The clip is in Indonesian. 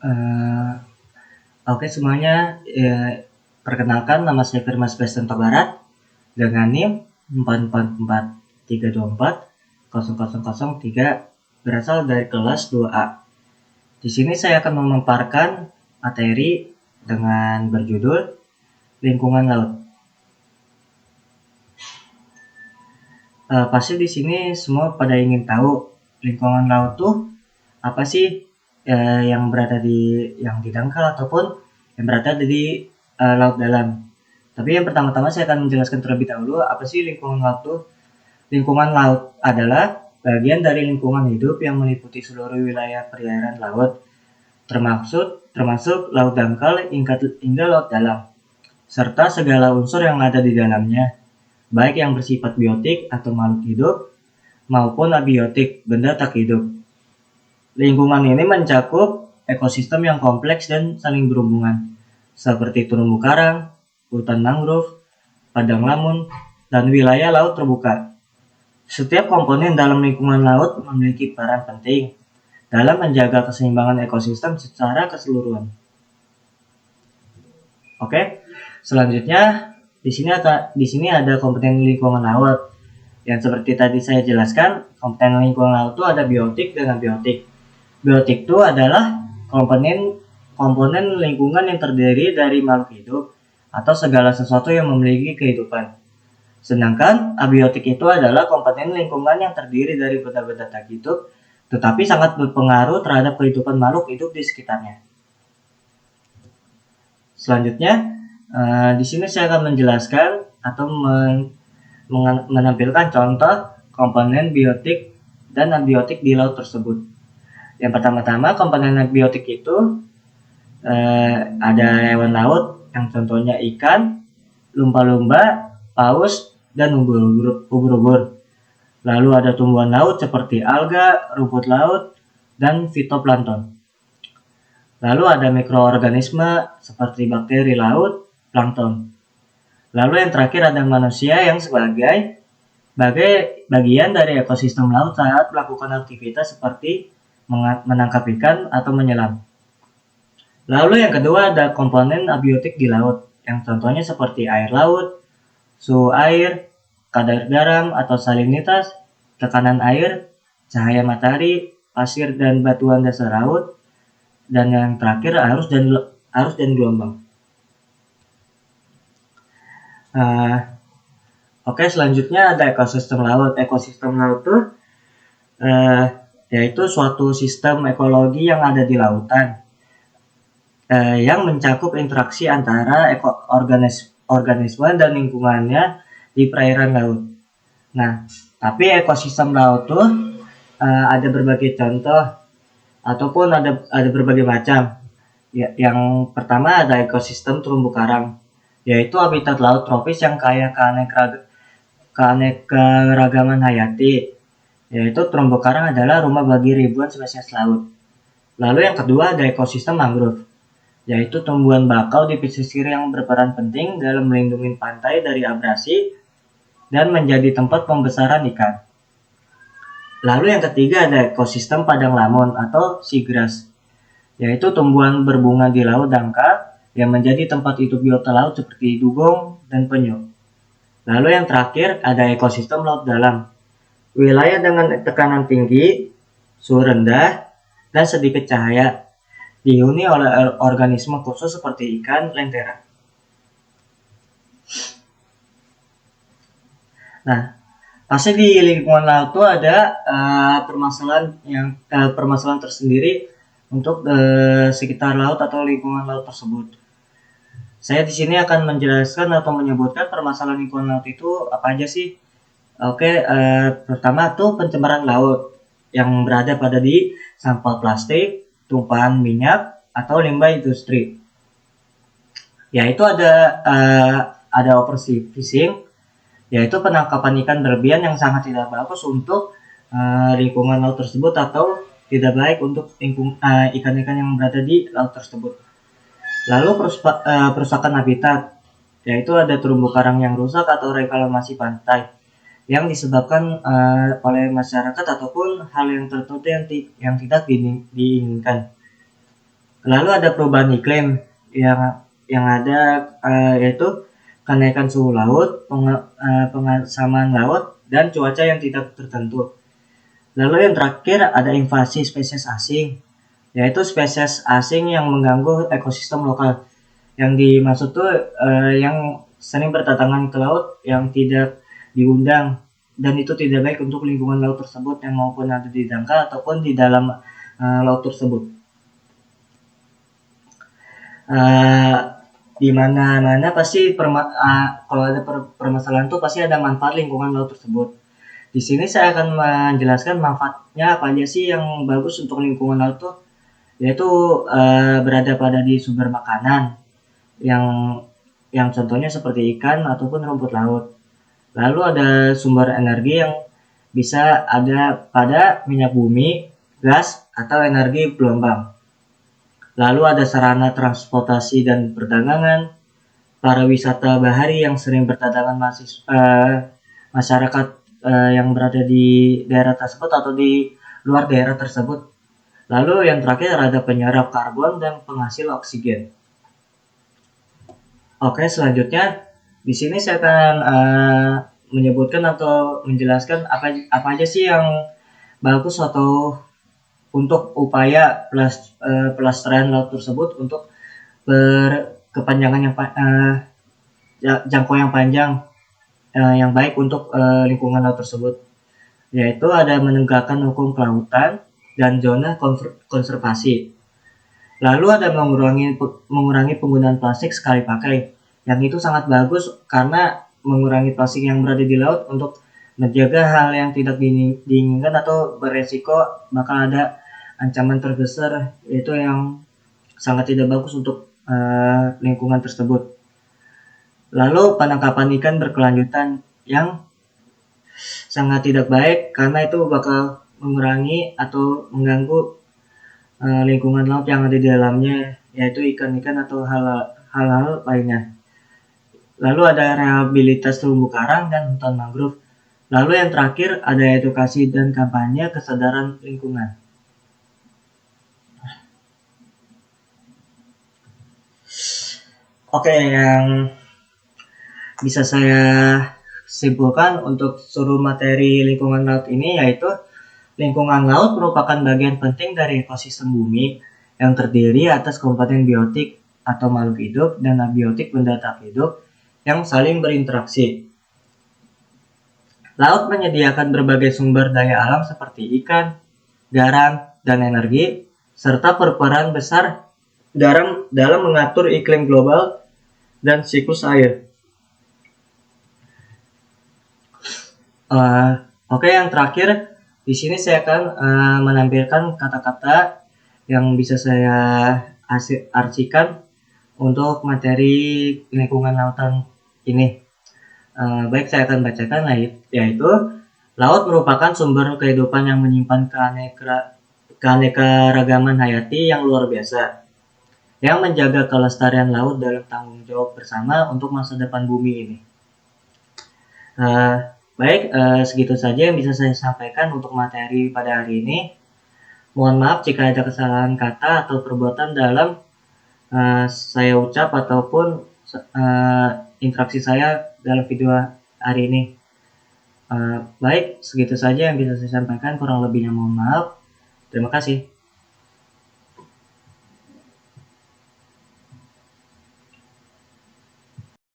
Eh, oke semuanya, perkenalkan nama saya Firman Sebastian Barat dengan NIM 44432400003 berasal dari kelas 2A. Di sini saya akan memaparkan materi dengan berjudul lingkungan laut. Pasti di sini semua pada ingin tahu lingkungan laut tuh apa sih, yang berada di dangkal ataupun yang berada di laut dalam. Tapi yang pertama-tama saya akan menjelaskan terlebih dahulu apa sih lingkungan laut tuh. Lingkungan laut adalah bagian dari lingkungan hidup yang meliputi seluruh wilayah perairan laut, termasuk laut dangkal hingga laut dalam, serta segala unsur yang ada di dalamnya, baik yang bersifat biotik atau makhluk hidup maupun abiotik, benda tak hidup. Lingkungan ini mencakup ekosistem yang kompleks dan saling berhubungan, seperti terumbu karang, hutan mangrove, padang lamun, dan wilayah laut terbuka. Setiap komponen dalam lingkungan laut memiliki peran penting dalam menjaga keseimbangan ekosistem secara keseluruhan. Oke, selanjutnya di sini ada komponen lingkungan laut. Yang seperti tadi saya jelaskan, komponen lingkungan laut itu ada biotik dan abiotik. Biotik itu adalah komponen lingkungan yang terdiri dari makhluk hidup atau segala sesuatu yang memiliki kehidupan. Sedangkan abiotik itu adalah komponen lingkungan yang terdiri dari benda-benda tak hidup, tetapi sangat berpengaruh terhadap kehidupan makhluk hidup di sekitarnya. Selanjutnya, di sini saya akan menjelaskan atau menampilkan contoh komponen biotik dan abiotik di laut tersebut. Yang pertama-tama komponen abiotik itu ada hewan laut yang contohnya ikan, lumba-lumba, paus, dan ubur-ubur. Lalu ada tumbuhan laut seperti alga, rumput laut, dan fitoplankton. Lalu ada mikroorganisme seperti bakteri laut, plankton. Lalu yang terakhir ada manusia yang sebagai bagian dari ekosistem laut saat melakukan aktivitas seperti menangkap ikan atau menyelam. Lalu yang kedua ada komponen abiotik di laut, yang contohnya seperti air laut, suhu air, kadar garam atau salinitas, tekanan air, cahaya matahari, pasir dan batuan dasar laut, dan yang terakhir arus dan gelombang. Oke, selanjutnya ada ekosistem laut. Ekosistem laut itu yaitu suatu sistem ekologi yang ada di lautan yang mencakup interaksi antara organisme dan lingkungannya di perairan laut. Nah, tapi ekosistem laut tuh ada berbagai contoh ataupun ada berbagai macam. Ya, yang pertama ada ekosistem terumbu karang, yaitu habitat laut tropis yang kaya keanekaragaman hayati, yaitu terumbu karang adalah rumah bagi ribuan spesies laut. Lalu yang kedua ada ekosistem mangrove, yaitu tumbuhan bakau di pesisir yang berperan penting dalam melindungi pantai dari abrasi dan menjadi tempat pembesaran ikan. Lalu yang ketiga ada ekosistem padang lamun atau seagrass, yaitu tumbuhan berbunga di laut dangkal yang menjadi tempat hidup biota laut seperti dugong dan penyu. Lalu yang terakhir ada ekosistem laut dalam, wilayah dengan tekanan tinggi, suhu rendah, dan sedikit cahaya, dihuni oleh organisme khusus seperti ikan lentera. Nah, pasti di lingkungan laut itu ada permasalahan tersendiri untuk sekitar laut atau lingkungan laut tersebut. Saya di sini akan menjelaskan atau menyebutkan permasalahan lingkungan laut itu apa aja sih. Oke, pertama tuh pencemaran laut yang berada pada di sampah plastik, tumpahan minyak, atau limbah industri. Yaitu ada overfishing, yaitu penangkapan ikan berlebihan yang sangat tidak bagus untuk lingkungan laut tersebut atau tidak baik untuk ikan-ikan yang berada di laut tersebut. Lalu perusakan habitat, yaitu ada terumbu karang yang rusak atau reklamasi pantai yang disebabkan oleh masyarakat ataupun hal yang tertentu yang tidak diinginkan. Lalu ada perubahan iklim yang ada, yaitu kenaikan suhu laut, pengasaman laut, dan cuaca yang tidak tertentu. Lalu yang terakhir ada invasi spesies asing, yaitu spesies asing yang mengganggu ekosistem lokal. Yang dimaksud tuh yang sering berdatangan ke laut yang tidak diundang, dan itu tidak baik untuk lingkungan laut tersebut, yang maupun ada di dangkal ataupun di dalam laut tersebut. Di mana-mana pasti kalau ada permasalahan tuh pasti ada manfaat lingkungan laut tersebut. Di sini saya akan menjelaskan manfaatnya apa aja sih yang bagus untuk lingkungan laut tuh, yaitu berada pada di sumber makanan yang contohnya seperti ikan ataupun rumput laut. Lalu ada sumber energi yang bisa ada pada minyak bumi, gas, atau energi gelombang. Lalu ada sarana transportasi dan perdagangan, para wisata bahari yang sering berdatangan masyarakat yang berada di daerah tersebut atau di luar daerah tersebut. Lalu yang terakhir ada penyerap karbon dan penghasil oksigen. Oke, selanjutnya di sini saya akan menyebutkan atau menjelaskan apa aja sih yang bagus atau untuk upaya pelestarian laut tersebut untuk berkepanjangan jangkau yang panjang, yang baik untuk lingkungan laut tersebut, yaitu ada menegakkan hukum kelautan dan zona konservasi. Lalu ada mengurangi penggunaan plastik sekali pakai, yang itu sangat bagus karena mengurangi plastik yang berada di laut untuk menjaga hal yang tidak diinginkan atau beresiko bakal ada ancaman terbesar, yaitu yang sangat tidak bagus untuk lingkungan tersebut. Lalu penangkapan ikan berkelanjutan yang sangat tidak baik karena itu bakal mengurangi atau mengganggu lingkungan laut yang ada di dalamnya, yaitu ikan-ikan atau hal-hal lainnya. Lalu ada rehabilitas terumbu karang dan hutan mangrove. Lalu yang terakhir ada edukasi dan kampanye kesadaran lingkungan. Oke, yang bisa saya simpulkan untuk seluruh materi lingkungan laut ini yaitu lingkungan laut merupakan bagian penting dari ekosistem bumi yang terdiri atas komponen biotik atau makhluk hidup dan abiotik benda tak hidup yang saling berinteraksi. Laut menyediakan berbagai sumber daya alam seperti ikan, garam, dan energi, serta berperan besar dalam mengatur iklim global dan siklus air. Oke, yang terakhir di sini saya akan menampilkan kata-kata yang bisa saya artikan untuk materi lingkungan lautan ini. Baik, saya akan bacakan, yaitu laut merupakan sumber kehidupan yang menyimpan keanekaragaman hayati yang luar biasa, yang menjaga kelestarian laut dalam tanggung jawab bersama untuk masa depan bumi ini. Baik, segitu saja yang bisa saya sampaikan untuk materi pada hari ini. Mohon maaf jika ada kesalahan kata atau perbuatan dalam saya ucap ataupun interaksi saya dalam video hari ini. Baik, segitu saja yang bisa saya sampaikan. Kurang lebihnya mohon maaf. Terima kasih.